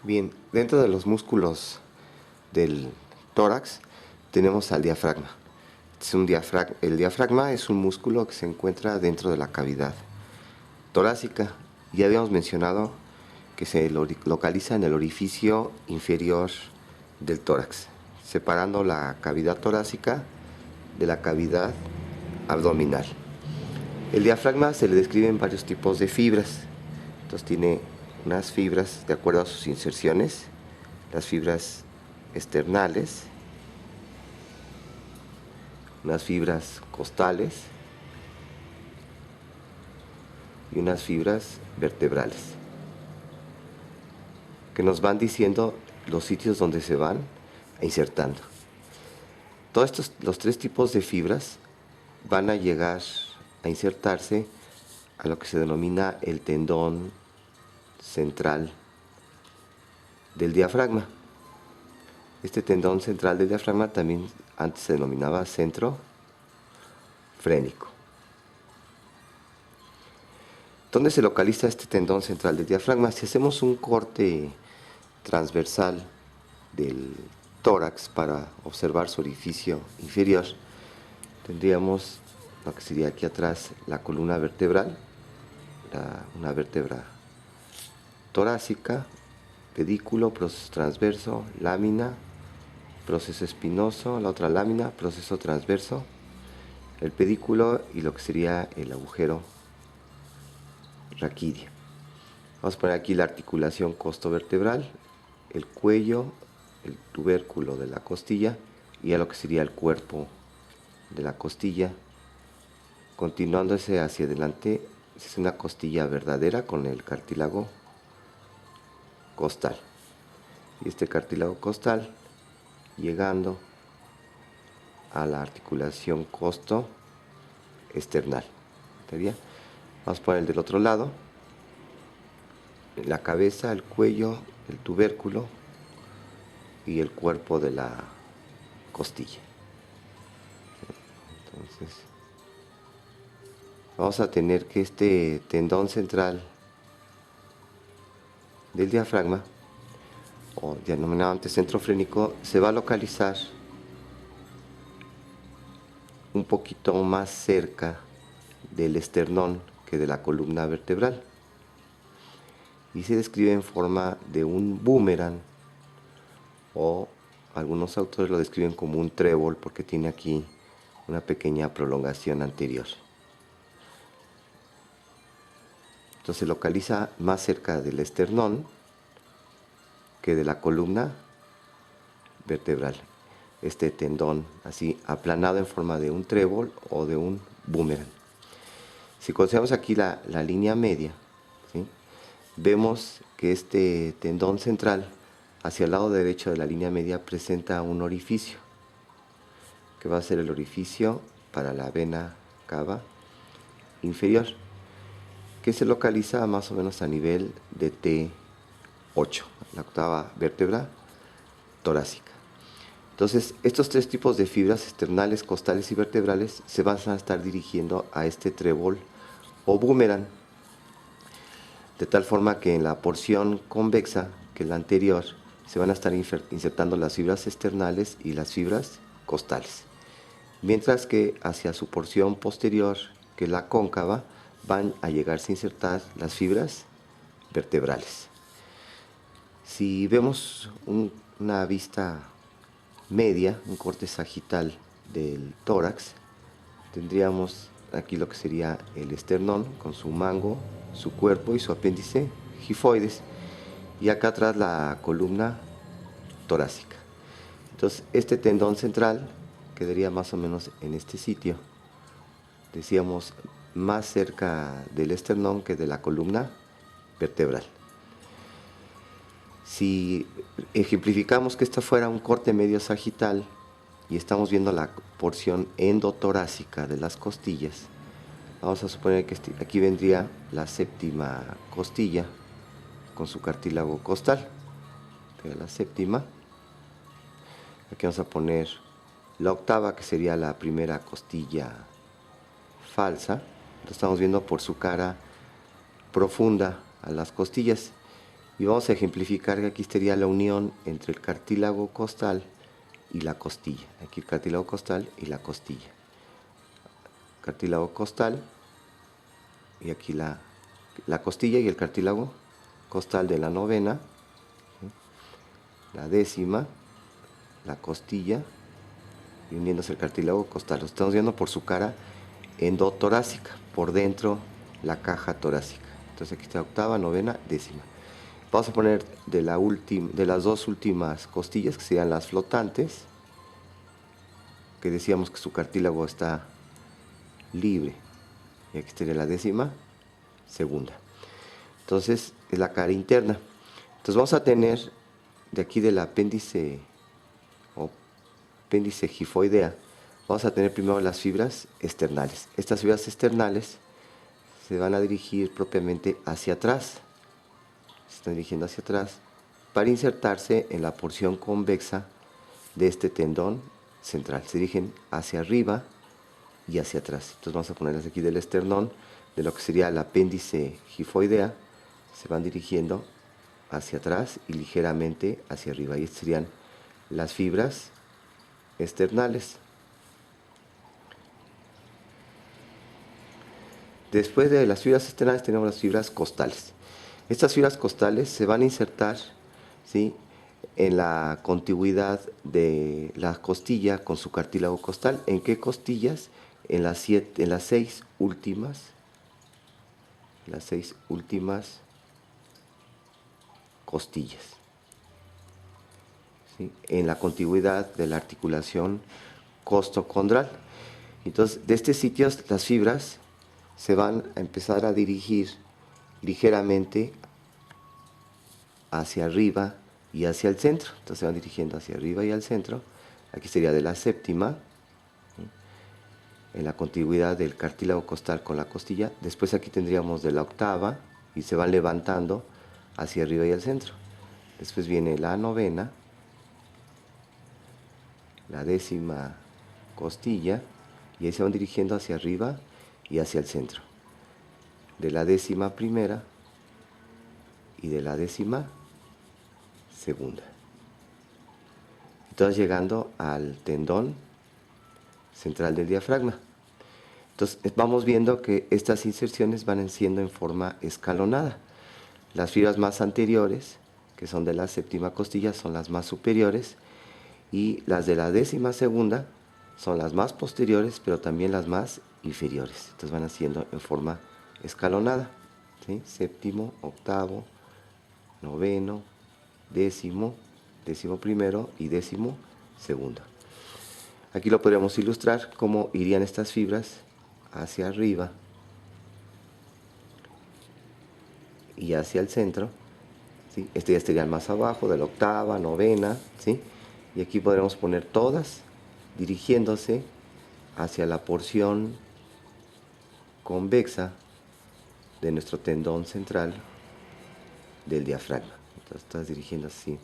Bien, dentro de los músculos del tórax tenemos al diafragma. El diafragma es un músculo que se encuentra dentro de la cavidad torácica. Ya habíamos mencionado que se localiza en el orificio inferior del tórax, separando la cavidad torácica de la cavidad abdominal. El diafragma se le describen varios tipos de fibras. Entonces tiene unas fibras de acuerdo a sus inserciones, las fibras externales, unas fibras costales y unas fibras vertebrales, que nos van diciendo los sitios donde se van insertando. Todos los tres tipos de fibras van a llegar a insertarse a lo que se denomina el tendón central del diafragma. Este tendón central del diafragma también antes se denominaba centro frénico. ¿Dónde se localiza este tendón central del diafragma? Si hacemos un corte transversal del tórax para observar su orificio inferior, tendríamos lo que sería aquí atrás la columna vertebral, una vértebra torácica, pedículo, proceso transverso, lámina, proceso espinoso, la otra lámina, proceso transverso, el pedículo y lo que sería el agujero raquídeo. Vamos a poner aquí la articulación costovertebral, el cuello, el tubérculo de la costilla y a lo que sería el cuerpo de la costilla. Continuándose hacia adelante, es una costilla verdadera con el cartílago costal. Y este cartílago costal llegando a la articulación costo external. ¿Estaría? Vamos a poner el del otro lado. La cabeza, el cuello, el tubérculo y el cuerpo de la costilla. Entonces, vamos a tener que este tendón central del diafragma, o denominado antes centro frénico, se va a localizar un poquito más cerca del esternón que de la columna vertebral y se describe en forma de un boomerang, o algunos autores lo describen como un trébol porque tiene aquí una pequeña prolongación anterior. Entonces se localiza más cerca del esternón que de la columna vertebral. Este tendón así aplanado en forma de un trébol o de un boomerang. Si consideramos aquí la línea media, ¿sí?, vemos que este tendón central hacia el lado derecho de la línea media presenta un orificio, que va a ser el orificio para la vena cava inferior, que se localiza más o menos a nivel de T8, la octava vértebra torácica. Entonces, estos tres tipos de fibras externales, costales y vertebrales se van a estar dirigiendo a este trébol o boomerang, de tal forma que en la porción convexa, que es la anterior, se van a estar insertando las fibras externales y las fibras costales, mientras que hacia su porción posterior, que es la cóncava, van a llegarse a insertar las fibras vertebrales. Si vemos una vista media, un corte sagital del tórax, tendríamos aquí lo que sería el esternón con su mango, su cuerpo y su apéndice gifoides, y acá atrás la columna torácica. Entonces este tendón central quedaría más o menos en este sitio, decíamos más cerca del esternón que de la columna vertebral. Si ejemplificamos que esta fuera un corte medio sagital y estamos viendo la porción endotorácica de las costillas, vamos a suponer que aquí vendría la séptima costilla con su cartílago costal. La séptima. Aquí vamos a poner la octava, que sería la primera costilla falsa. Lo estamos viendo por su cara profunda a las costillas. Y vamos a ejemplificar que aquí estaría la unión entre el cartílago costal y la costilla. Aquí el cartílago costal y la costilla. Cartílago costal y aquí la costilla y el cartílago costal de la novena, ¿sí? La décima, la costilla y uniéndose el cartílago costal. Lo estamos viendo por su cara endotorácica, por dentro la caja torácica. Entonces aquí está octava, novena, décima. Vamos a poner de las dos últimas costillas, que serían las flotantes, que decíamos que su cartílago está libre. Y aquí estaría la décima segunda. Entonces es la cara interna. Entonces vamos a tener de aquí del apéndice o apéndice gifoidea, vamos a tener primero las fibras externales. Estas fibras externales se van a dirigir propiamente hacia atrás. Se están dirigiendo hacia atrás para insertarse en la porción convexa de este tendón central. Se dirigen hacia arriba y hacia atrás. Entonces vamos a ponerlas aquí del esternón, de lo que sería el apéndice gifoidea, se van dirigiendo hacia atrás y ligeramente hacia arriba. Y estas serían las fibras externales. Después de las fibras externales tenemos las fibras costales. Estas fibras costales se van a insertar, ¿sí?, en la contigüidad de la costilla con su cartílago costal. ¿En qué costillas? En las seis últimas costillas, ¿sí?, en la contigüidad de la articulación costocondral. Entonces, de este sitio las fibras se van a empezar a dirigir ligeramente hacia arriba y hacia el centro. Entonces se van dirigiendo hacia arriba y al centro. Aquí sería de la séptima, ¿sí?, en la contigüidad del cartílago costal con la costilla. Después aquí tendríamos de la octava y se van levantando hacia arriba y al centro. Después viene la novena, la décima costilla, y ahí se van dirigiendo hacia arriba y hacia el centro. De la décima primera y de la décima segunda. Entonces llegando al tendón central del diafragma. Entonces vamos viendo que estas inserciones van siendo en forma escalonada. Las fibras más anteriores, que son de la séptima costilla, son las más superiores, y las de la décima segunda son las más posteriores, pero también las más inferiores. Entonces van haciendo en forma escalonada, ¿sí? Séptimo, octavo, noveno, décimo, décimo primero y décimo segundo. Aquí lo podríamos ilustrar cómo irían estas fibras hacia arriba y hacia el centro, ¿sí? Este ya estarían más abajo, de la octava, novena, ¿sí? Y aquí podremos poner todas dirigiéndose hacia la porción convexa de nuestro tendón central del diafragma. Entonces estás dirigiendo así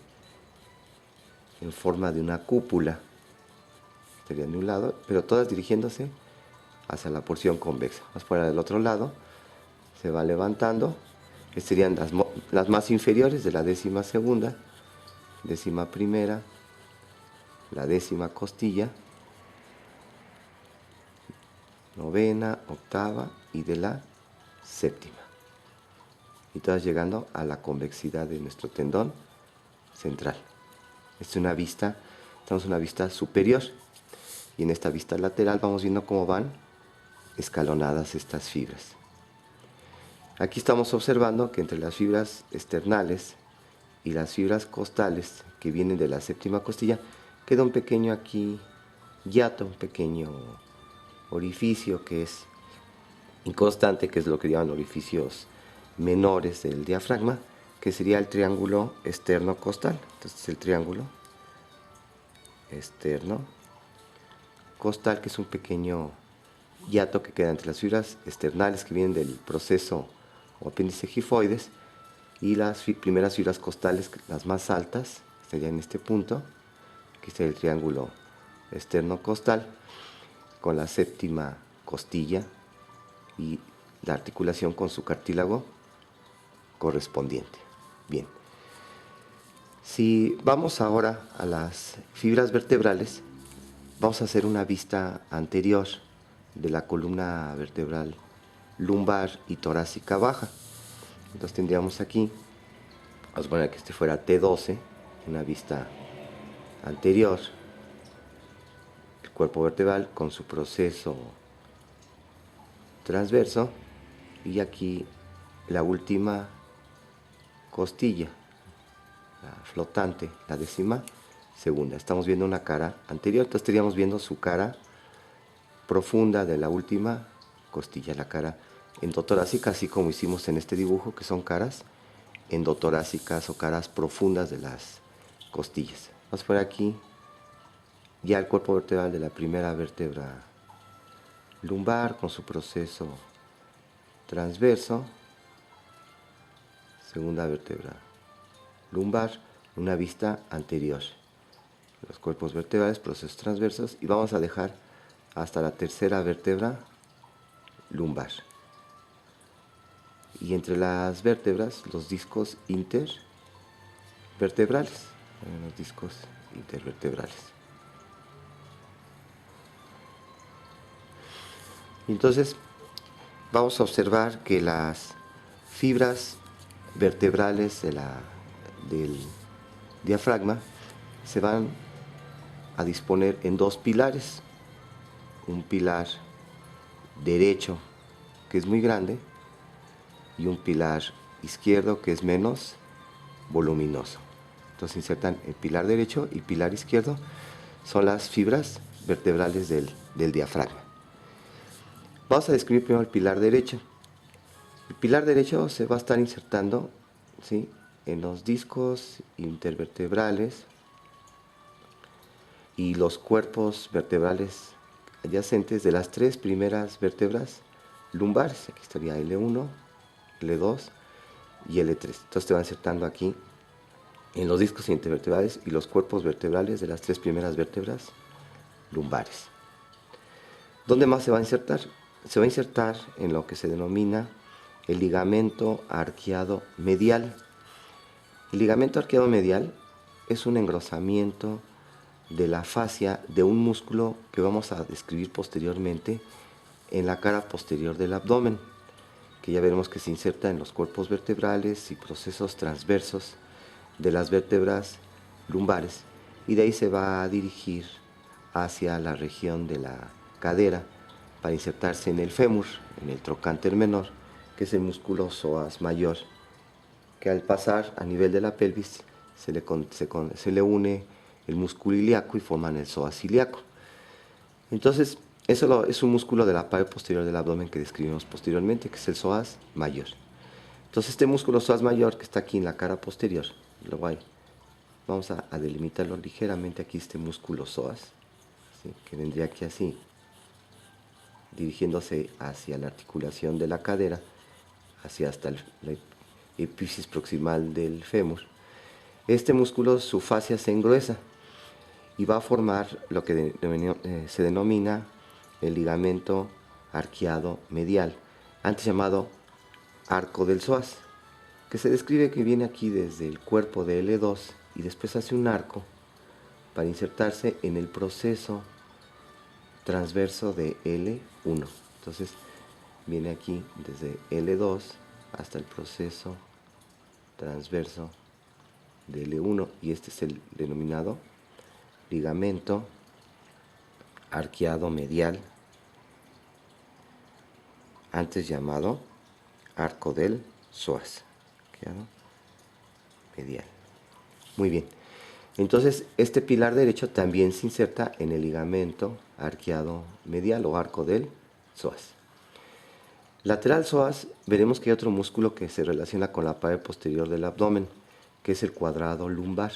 en forma de una cúpula, estarían de un lado, pero todas dirigiéndose hacia la porción convexa. Más fuera del otro lado, se va levantando. Estas serían las más inferiores de la décima segunda, décima primera, la décima costilla, novena, octava y de la séptima. Y todas llegando a la convexidad de nuestro tendón central. Es una vista, estamos en una vista superior. Y en esta vista lateral vamos viendo cómo van escalonadas estas fibras. Aquí estamos observando que entre las fibras externales y las fibras costales que vienen de la séptima costilla queda un pequeño aquí hiato, un pequeño orificio que es inconstante, que es lo que llaman orificios menores del diafragma, que sería el triángulo externo costal. Entonces el triángulo externo costal, que es un pequeño hiato que queda entre las fibras externales que vienen del proceso o apéndice gifoides y las primeras fibras costales, las más altas, estarían en este punto. Aquí está el triángulo externo costal con la séptima costilla y la articulación con su cartílago correspondiente. Bien, Si vamos ahora a las fibras vertebrales, vamos a hacer una vista anterior de la columna vertebral lumbar y torácica baja. Entonces tendríamos aquí, vamos a poner que este fuera T12, una vista anterior, el cuerpo vertebral con su proceso transverso, y aquí la última costilla, la flotante, la décima segunda. Estamos viendo una cara anterior, entonces estaríamos viendo su cara profunda de la última costilla, la cara endotorácica, así como hicimos en este dibujo, que son caras endotorásicas o caras profundas de las costillas. Vamos a poner aquí ya el cuerpo vertebral de la primera vértebra lumbar con su proceso transverso, segunda vértebra lumbar, una vista anterior, los cuerpos vertebrales, procesos transversos, y vamos a dejar hasta la tercera vértebra lumbar. Y entre las vértebras, los discos intervertebrales, los discos intervertebrales. Entonces, vamos a observar que las fibras vertebrales del diafragma se van a disponer en dos pilares. Un pilar derecho, que es muy grande, y un pilar izquierdo, que es menos voluminoso. Entonces insertan el pilar derecho y pilar izquierdo, son las fibras vertebrales del diafragma. Vamos a describir primero el pilar derecho. El pilar derecho se va a estar insertando, ¿sí?, en los discos intervertebrales y los cuerpos vertebrales adyacentes de las tres primeras vértebras lumbares. Aquí estaría L1, L2 y L3. Entonces te va insertando aquí en los discos intervertebrales y los cuerpos vertebrales de las tres primeras vértebras lumbares. ¿Dónde más se va a insertar? Se va a insertar en lo que se denomina el ligamento arqueado medial. El ligamento arqueado medial es un engrosamiento de la fascia de un músculo que vamos a describir posteriormente en la cara posterior del abdomen, que ya veremos que se inserta en los cuerpos vertebrales y procesos transversos de las vértebras lumbares, y de ahí se va a dirigir hacia la región de la cadera para insertarse en el fémur, en el trocánter menor, que es el músculo psoas mayor, que al pasar a nivel de la pelvis se le une el músculo ilíaco y forman el psoas ilíaco. Entonces, eso es un músculo de la pared posterior del abdomen que describimos posteriormente, que es el psoas mayor. Entonces, este músculo psoas mayor, que está aquí en la cara posterior, vamos a delimitarlo ligeramente aquí, este músculo psoas, ¿sí?, que vendría aquí así, dirigiéndose hacia la articulación de la cadera, hacia hasta la epífisis proximal del fémur. Este músculo, su fascia se engruesa y va a formar lo que se denomina el ligamento arqueado medial, antes llamado arco del psoas, que se describe que viene aquí desde el cuerpo de L2 y después hace un arco para insertarse en el proceso transverso de L1. Entonces viene aquí desde L2 hasta el proceso transverso de L1, y este es el denominado ligamento arqueado medial, antes llamado arco del psoas. Arqueado medial. Muy bien. Entonces, este pilar derecho también se inserta en el ligamento arqueado medial o arco del psoas. Lateral psoas, veremos que hay otro músculo que se relaciona con la pared posterior del abdomen, que es el cuadrado lumbar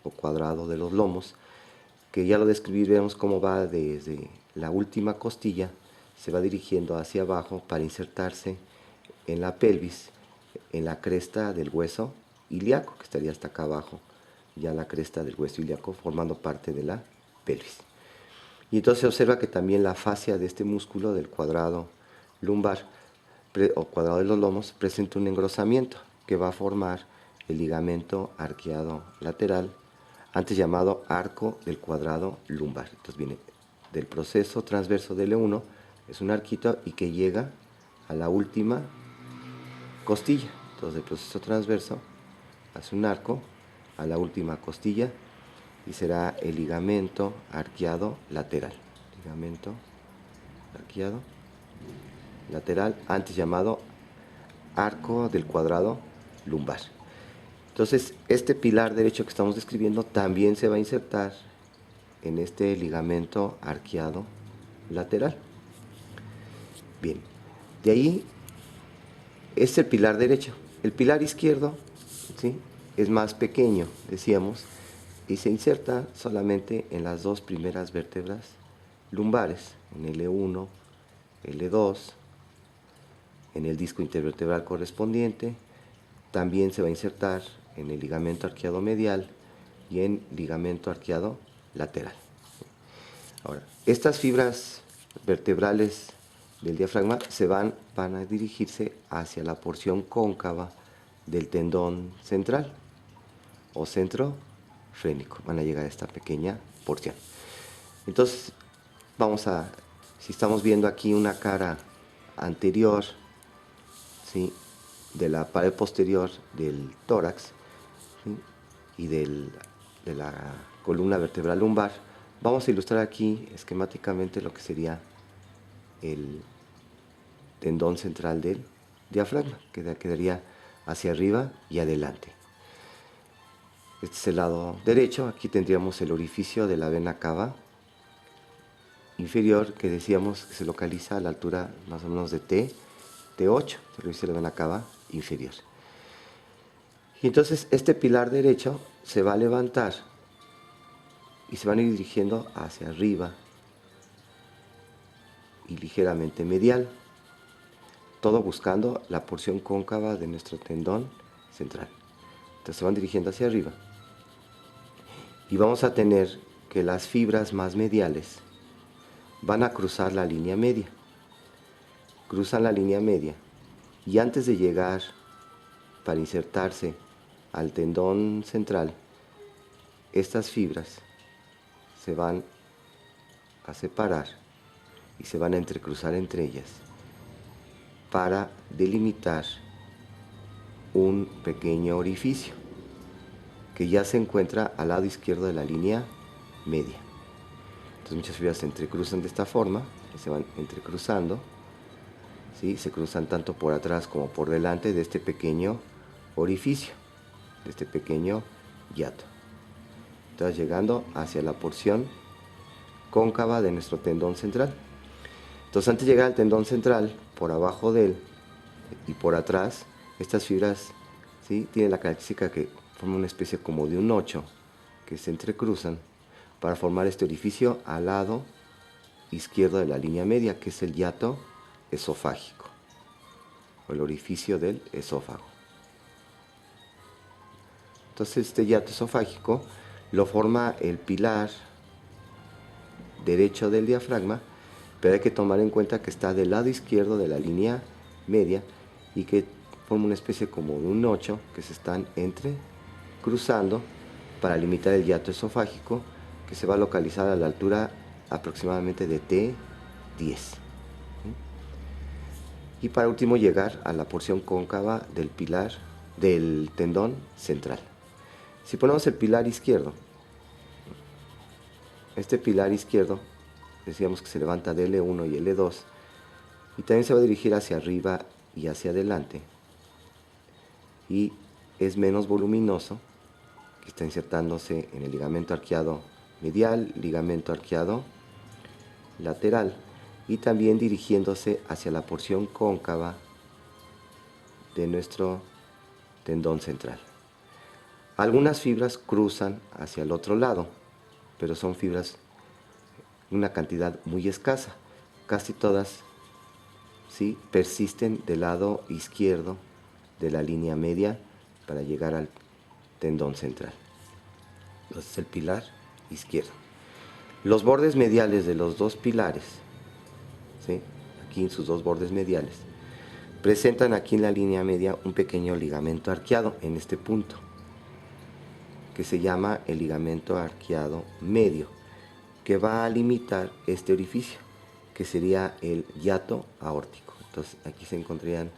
o cuadrado de los lomos, que ya lo describiremos cómo va desde la última costilla, se va dirigiendo hacia abajo para insertarse en la pelvis, en la cresta del hueso ilíaco, que estaría hasta acá abajo, ya la cresta del hueso ilíaco formando parte de la pelvis. Y entonces se observa que también la fascia de este músculo del cuadrado lumbar o cuadrado de los lomos presenta un engrosamiento que va a formar el ligamento arqueado lateral, antes llamado arco del cuadrado lumbar. Entonces viene del proceso transverso del L1, es un arquito y que llega a la última costilla. Entonces el proceso transverso hace un arco a la última costilla y será el ligamento arqueado lateral. Ligamento arqueado lateral, antes llamado arco del cuadrado lumbar. Entonces, este pilar derecho que estamos describiendo también se va a insertar en este ligamento arqueado lateral. Bien, de ahí es el pilar derecho. El pilar izquierdo, ¿sí?, es más pequeño, decíamos, y se inserta solamente en las dos primeras vértebras lumbares, en L1, L2, en el disco intervertebral correspondiente. También se va a insertar en el ligamento arqueado medial y en ligamento arqueado lateral. Ahora, estas fibras vertebrales del diafragma van a dirigirse hacia la porción cóncava del tendón central o centro frénico. Van a llegar a esta pequeña porción. Entonces, si estamos viendo aquí una cara anterior, ¿sí?, de la pared posterior del tórax, ¿sí?, y de la columna vertebral lumbar, vamos a ilustrar aquí esquemáticamente lo que sería el tendón central del diafragma, que quedaría hacia arriba y adelante. Este es el lado derecho. Aquí tendríamos el orificio de la vena cava inferior, que decíamos que se localiza a la altura más o menos de T8, el orificio de la vena cava inferior. Y entonces este pilar derecho se va a levantar y se van a ir dirigiendo hacia arriba y ligeramente medial, todo buscando la porción cóncava de nuestro tendón central. Entonces se van dirigiendo hacia arriba y vamos a tener que las fibras más mediales van a cruzar la línea media. Cruzan la línea media y antes de llegar para insertarse al tendón central, estas fibras se van a separar y se van a entrecruzar entre ellas para delimitar un pequeño orificio que ya se encuentra al lado izquierdo de la línea media. Entonces muchas fibras se entrecruzan de esta forma, se van entrecruzando, ¿sí?, se cruzan tanto por atrás como por delante de este pequeño orificio, de este pequeño hiato. Entonces llegando hacia la porción cóncava de nuestro tendón central. Entonces antes de llegar al tendón central, por abajo de él y por atrás, estas fibras, ¿sí?, tienen la característica que forman una especie como de un 8 que se entrecruzan para formar este orificio al lado izquierdo de la línea media, que es el hiato esofágico o el orificio del esófago. Entonces este hiato esofágico lo forma el pilar derecho del diafragma, pero hay que tomar en cuenta que está del lado izquierdo de la línea media y que forma una especie como de un 8 que se están entrecruzando para limitar el hiato esofágico, que se va a localizar a la altura aproximadamente de T10. Y para último llegar a la porción cóncava del pilar del tendón central. Si ponemos el pilar izquierdo, este pilar izquierdo decíamos que se levanta de L1 y L2 y también se va a dirigir hacia arriba y hacia adelante y es menos voluminoso, que está insertándose en el ligamento arqueado medial, ligamento arqueado lateral y también dirigiéndose hacia la porción cóncava de nuestro tendón central. Algunas fibras cruzan hacia el otro lado, pero son fibras una cantidad muy escasa. Casi todas, ¿sí?, persisten del lado izquierdo de la línea media para llegar al tendón central. Entonces el pilar izquierdo. Los bordes mediales de los dos pilares, ¿sí?, aquí en sus dos bordes mediales, presentan aquí en la línea media un pequeño ligamento arqueado en este punto, que se llama el ligamento arqueado medio, que va a limitar este orificio, que sería el hiato aórtico. Entonces aquí se encontrarían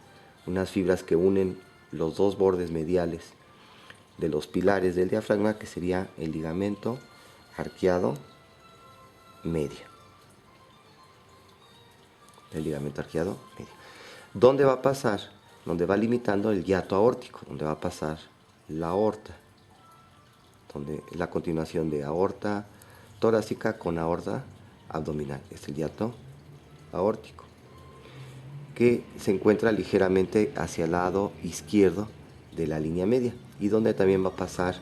unas fibras que unen los dos bordes mediales de los pilares del diafragma, que sería el ligamento arqueado medio. El ligamento arqueado medio. ¿Dónde va a pasar? Donde va limitando el hiato aórtico, donde va a pasar la aorta, donde es la continuación de aorta torácica con aorta abdominal. Es el hiato aórtico, que se encuentra ligeramente hacia el lado izquierdo de la línea media, y donde también va a pasar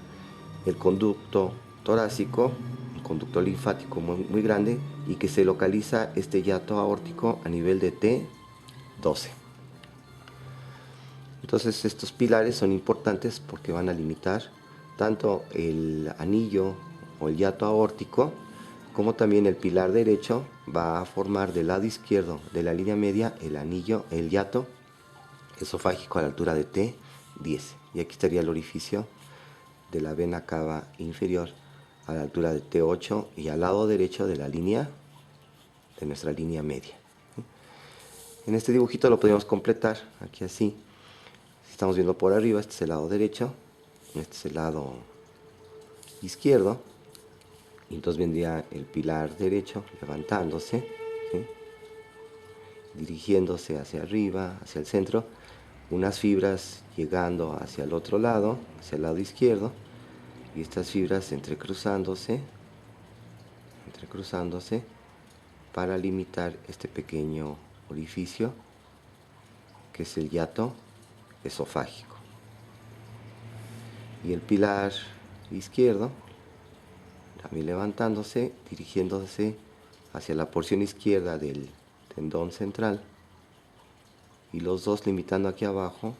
el conducto torácico, un conducto linfático muy grande, y que se localiza este hiato aórtico a nivel de T12. Entonces estos pilares son importantes porque van a limitar tanto el anillo o el hiato aórtico, como también el pilar derecho va a formar del lado izquierdo de la línea media el anillo, el hiato esofágico a la altura de T10. Y aquí estaría el orificio de la vena cava inferior a la altura de T8 y al lado derecho de la línea, de nuestra línea media. En este dibujito lo podemos completar aquí así. Si estamos viendo por arriba, este es el lado derecho, este es el lado izquierdo, y entonces vendría el pilar derecho levantándose, ¿sí?, dirigiéndose hacia arriba, hacia el centro, unas fibras llegando hacia el otro lado, hacia el lado izquierdo, y estas fibras entrecruzándose para limitar este pequeño orificio que es el hiato esofágico. Y el pilar izquierdo también levantándose, dirigiéndose hacia la porción izquierda del tendón central, y los dos limitando aquí abajo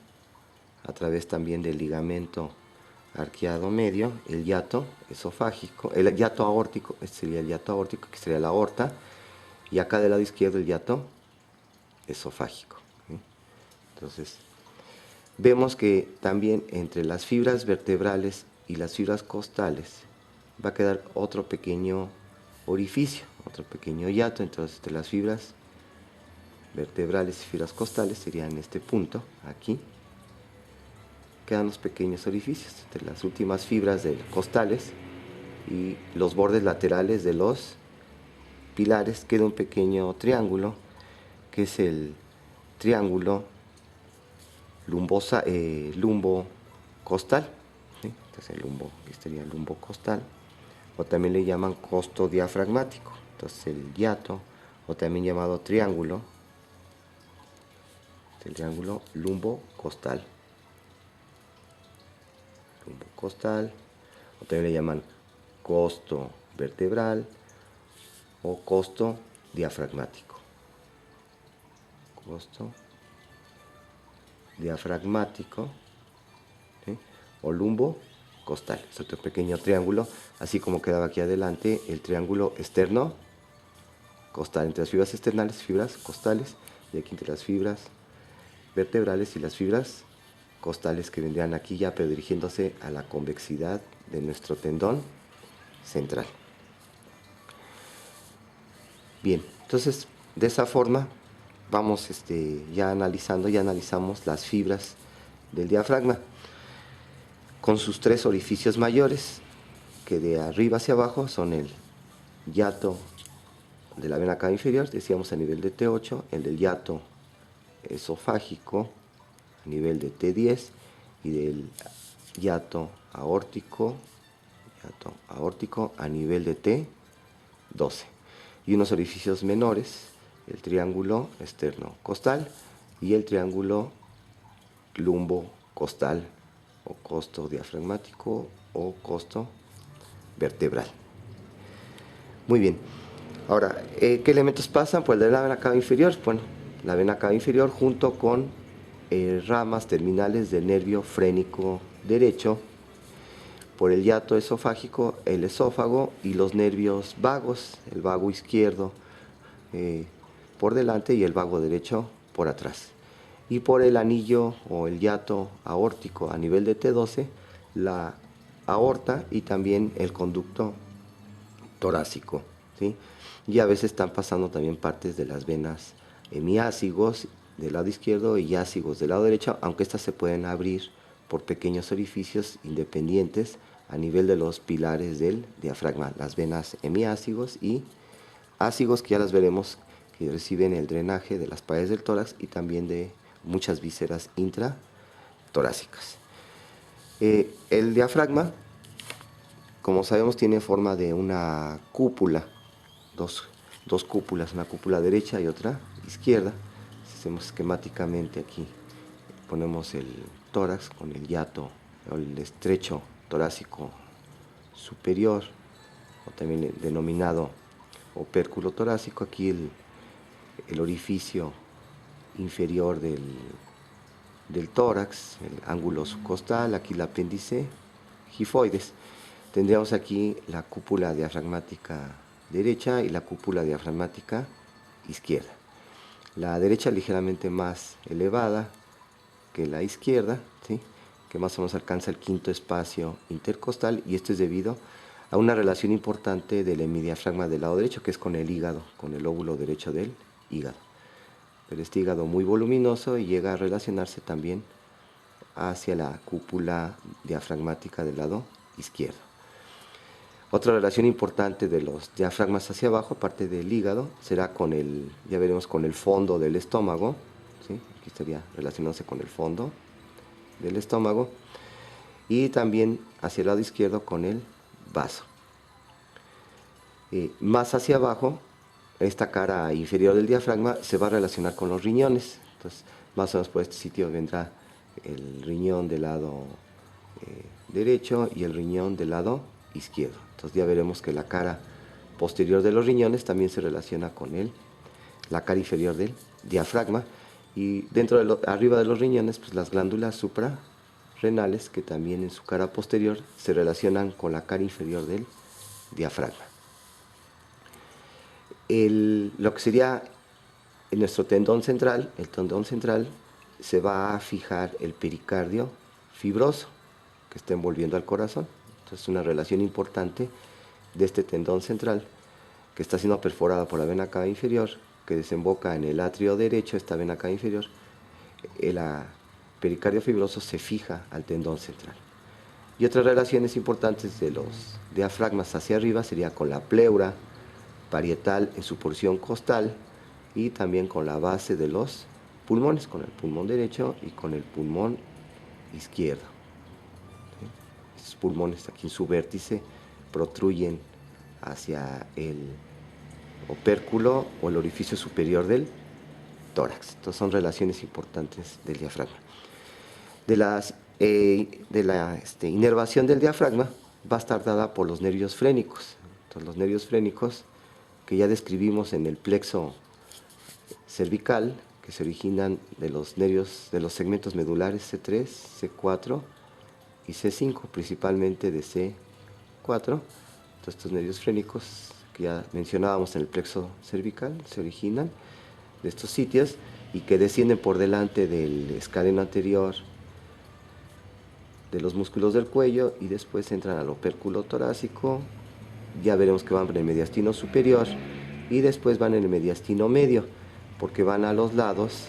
a través también del ligamento arqueado medio, el hiato esofágico, el hiato aórtico. Este sería el hiato aórtico, que sería la aorta, y acá del lado izquierdo el hiato esofágico, ¿sí? Entonces vemos que también entre las fibras vertebrales y las fibras costales va a quedar otro pequeño orificio, otro pequeño hiato. Entonces entre las fibras vertebrales y fibras costales sería en este punto, aquí quedan los pequeños orificios. Entre las últimas fibras de costales y los bordes laterales de los pilares queda un pequeño triángulo, que es el triángulo lumbo costal, ¿sí? Entonces este sería el lumbo costal, o también le llaman costo diafragmático. Entonces el hiato, o también llamado triángulo, el triángulo lumbo costal, o también le llaman costo vertebral o costo diafragmático. Costo diafragmático, ¿sí?, o lumbo costal. Es otro pequeño triángulo, así como quedaba aquí adelante el triángulo externo costal, entre las fibras externales y fibras costales, y aquí entre las fibras vertebrales y las fibras costales, que vendrían aquí ya, pero dirigiéndose a la convexidad de nuestro tendón central. Bien, entonces de esa forma vamos ya analizamos las fibras del diafragma con sus tres orificios mayores, que de arriba hacia abajo son el hiato de la vena cava inferior, decíamos a nivel de T8, el del hiato esofágico a nivel de T10, y del hiato aórtico a nivel de T12, y unos orificios menores, el triángulo externo costal y el triángulo lumbo costal, o costo diafragmático o costo vertebral. Muy bien. Ahora, ¿qué elementos pasan? Pues de la vena cava inferior. Bueno, la vena cava inferior junto con ramas terminales del nervio frénico derecho, por el hiato esofágico, el esófago, y los nervios vagos, el vago izquierdo por delante y el vago derecho por atrás. y por el anillo o el hiato aórtico a nivel de T12, la aorta y también el conducto torácico, ¿sí? Y a veces están pasando también partes de las venas hemiácigos del lado izquierdo y ácigos del lado derecho, aunque estas se pueden abrir por pequeños orificios independientes a nivel de los pilares del diafragma, las venas hemiácigos y ácigos, que ya las veremos, que reciben el drenaje de las paredes del tórax y también de muchas vísceras intratorácicas. El diafragma, como sabemos, tiene forma de una cúpula, dos cúpulas, una cúpula derecha y otra izquierda. Si hacemos esquemáticamente aquí, ponemos el tórax con el hiato o el estrecho torácico superior, o también denominado opérculo torácico, aquí el orificio inferior del tórax, el ángulo subcostal, aquí el apéndice gifoides. Tendríamos aquí la cúpula diafragmática derecha y la cúpula diafragmática izquierda. La derecha ligeramente más elevada que la izquierda, ¿sí?, que más o menos alcanza el quinto espacio intercostal, y esto es debido a una relación importante del hemidiafragma del lado derecho, que es con el hígado, con el lóbulo derecho del hígado. Pero este hígado muy voluminoso y llega a relacionarse también hacia la cúpula diafragmática del lado izquierdo. Otra relación importante de los diafragmas hacia abajo, aparte del hígado, será con ya veremos, con el fondo del estómago, ¿sí? Aquí estaría relacionándose con el fondo del estómago, y también hacia el lado izquierdo con el vaso. Más hacia abajo, esta cara inferior del diafragma se va a relacionar con los riñones. Entonces, más o menos por este sitio vendrá el riñón del lado derecho y el riñón del lado izquierdo. Entonces ya veremos que la cara posterior de los riñones también se relaciona con la cara inferior del diafragma, y arriba de los riñones, pues las glándulas suprarrenales, que también en su cara posterior se relacionan con la cara inferior del diafragma. Lo que sería nuestro tendón central, el tendón central, se va a fijar el pericardio fibroso que está envolviendo al corazón. Entonces, una relación importante de este tendón central, que está siendo perforada por la vena cava inferior, que desemboca en el atrio derecho, esta vena cava inferior. El pericardio fibroso se fija al tendón central. Y otras relaciones importantes de los diafragmas hacia arriba sería con la pleura parietal en su porción costal, y también con la base de los pulmones, con el pulmón derecho y con el pulmón izquierdo. ¿Sí? Estos pulmones aquí en su vértice protruyen hacia el opérculo o el orificio superior del tórax. Entonces son relaciones importantes del diafragma. De la inervación del diafragma va a estar dada por los nervios frénicos. Entonces, los nervios frénicos, que ya describimos en el plexo cervical, que se originan de los nervios de los segmentos medulares C3, C4 y C5, principalmente de C4. Entonces, estos nervios frénicos que ya mencionábamos en el plexo cervical se originan de estos sitios y que descienden por delante del escaleno anterior de los músculos del cuello y después entran al opérculo torácico. Ya veremos que van en el mediastino superior y después van en el mediastino medio, porque van a los lados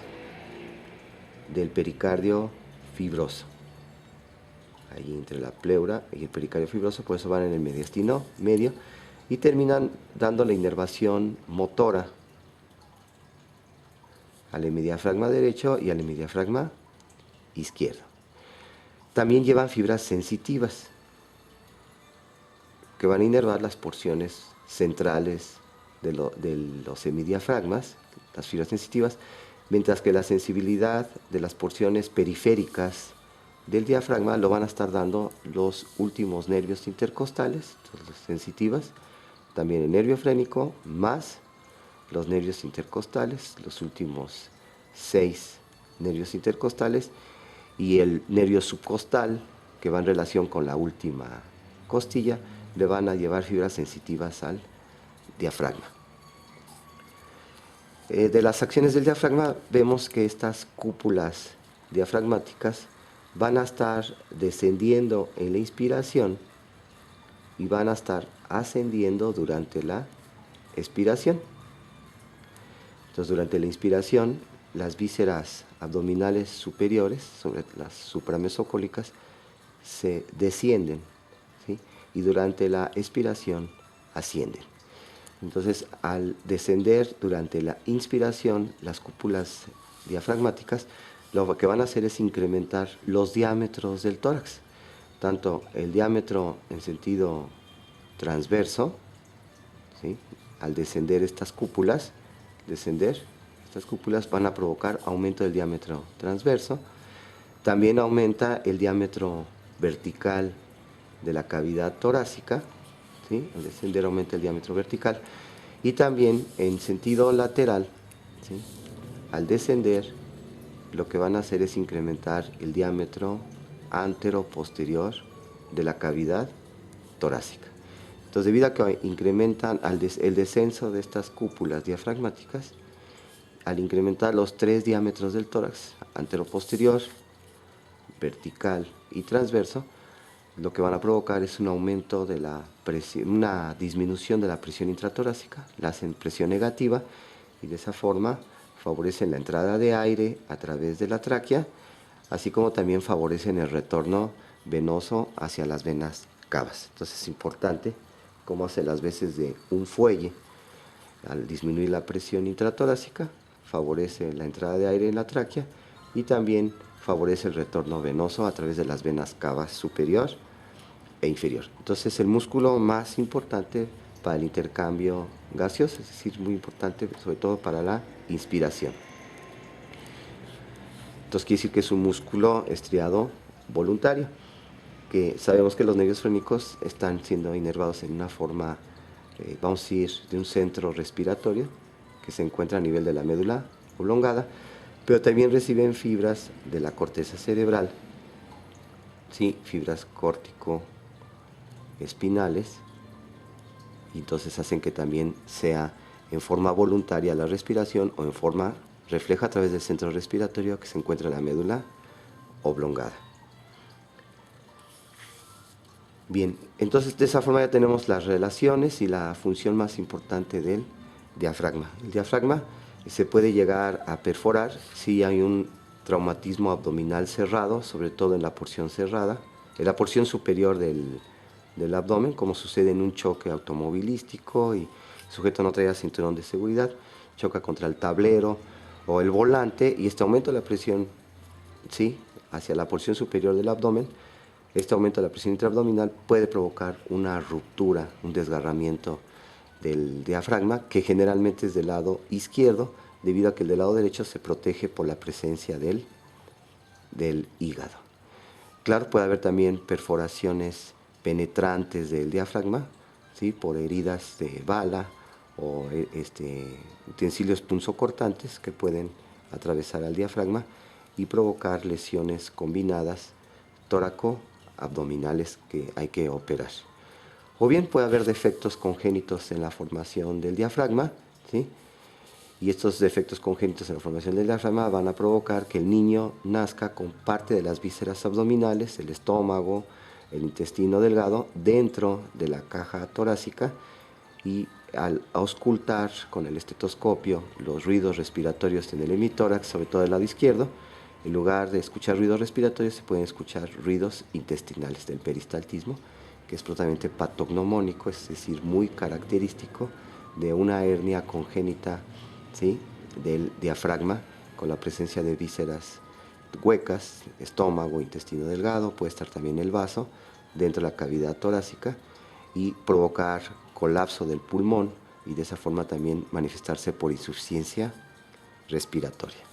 del pericardio fibroso, ahí entre la pleura y el pericardio fibroso, por eso van en el mediastino medio y terminan dando la inervación motora al hemidiafragma derecho y al hemidiafragma izquierdo. También llevan fibras sensitivas que van a inervar las porciones centrales de los hemidiafragmas, las fibras sensitivas, mientras que la sensibilidad de las porciones periféricas del diafragma lo van a estar dando los últimos nervios intercostales, las sensitivas, también el nervio frénico, más los nervios intercostales, los últimos 6 nervios intercostales, y el nervio subcostal, que va en relación con la última costilla, le van a llevar fibras sensitivas al diafragma. de las acciones del diafragma vemos que estas cúpulas diafragmáticas van a estar descendiendo en la inspiración y van a estar ascendiendo durante la expiración. Entonces, durante la inspiración, las vísceras abdominales superiores, sobre las supramesocólicas, se descienden, ¿sí? Y durante la expiración ascienden. Entonces, al descender durante la inspiración, las cúpulas diafragmáticas, lo que van a hacer es incrementar los diámetros del tórax, tanto el diámetro en sentido transverso, ¿sí? Al descender estas cúpulas, van a provocar aumento del diámetro transverso. También aumenta el diámetro vertical de la cavidad torácica, ¿sí? Al descender aumenta el diámetro vertical. Y también en sentido lateral, ¿sí? Al descender, lo que van a hacer es incrementar el diámetro antero-posterior de la cavidad torácica. Entonces, debido a que incrementan el descenso de estas cúpulas diafragmáticas, al incrementar los tres diámetros del tórax, antero-posterior, vertical y transverso, lo que van a provocar es un aumento de la presión, una disminución de la presión intratorácica, la hacen presión negativa y de esa forma favorecen la entrada de aire a través de la tráquea, así como también favorecen el retorno venoso hacia las venas cavas. Entonces es importante cómo hace las veces de un fuelle. Al disminuir la presión intratorácica, favorece la entrada de aire en la tráquea y también favorece el retorno venoso a través de las venas cavas superior e inferior. Entonces, el músculo más importante para el intercambio gaseoso, es decir, muy importante sobre todo para la inspiración. Entonces, quiere decir que es un músculo estriado voluntario, que sabemos que los nervios frénicos están siendo inervados en una forma, vamos a decir, de un centro respiratorio que se encuentra a nivel de la médula oblongada, pero también reciben fibras de la corteza cerebral, ¿sí? Fibras córtico-espinales, y entonces hacen que también sea en forma voluntaria la respiración o en forma refleja a través del centro respiratorio que se encuentra en la médula oblongada. Bien, entonces de esa forma ya tenemos las relaciones y la función más importante del diafragma. El diafragma se puede llegar a perforar si hay un traumatismo abdominal cerrado, sobre todo en la porción cerrada, en la porción superior del abdomen, como sucede en un choque automovilístico y el sujeto no trae cinturón de seguridad, choca contra el tablero o el volante y este aumento de la presión, ¿sí?, hacia la porción superior del abdomen. Este aumento de la presión intraabdominal puede provocar una ruptura, un desgarramiento del diafragma, que generalmente es del lado izquierdo, debido a que el del lado derecho se protege por la presencia del hígado. Claro, puede haber también perforaciones penetrantes del diafragma, ¿sí?, por heridas de bala o utensilios punzocortantes que pueden atravesar al diafragma y provocar lesiones combinadas tóraco-abdominales que hay que operar. O bien puede haber defectos congénitos en la formación del diafragma, ¿sí?, y estos defectos congénitos en la formación del diafragma van a provocar que el niño nazca con parte de las vísceras abdominales, el estómago, el intestino delgado, dentro de la caja torácica, y al auscultar con el estetoscopio los ruidos respiratorios en el hemitórax, sobre todo del lado izquierdo, en lugar de escuchar ruidos respiratorios se pueden escuchar ruidos intestinales del peristaltismo, que es totalmente patognomónico, es decir, muy característico de una hernia congénita, ¿sí?, del diafragma, con la presencia de vísceras huecas, estómago, intestino delgado, puede estar también el vaso dentro de la cavidad torácica y provocar colapso del pulmón y de esa forma también manifestarse por insuficiencia respiratoria.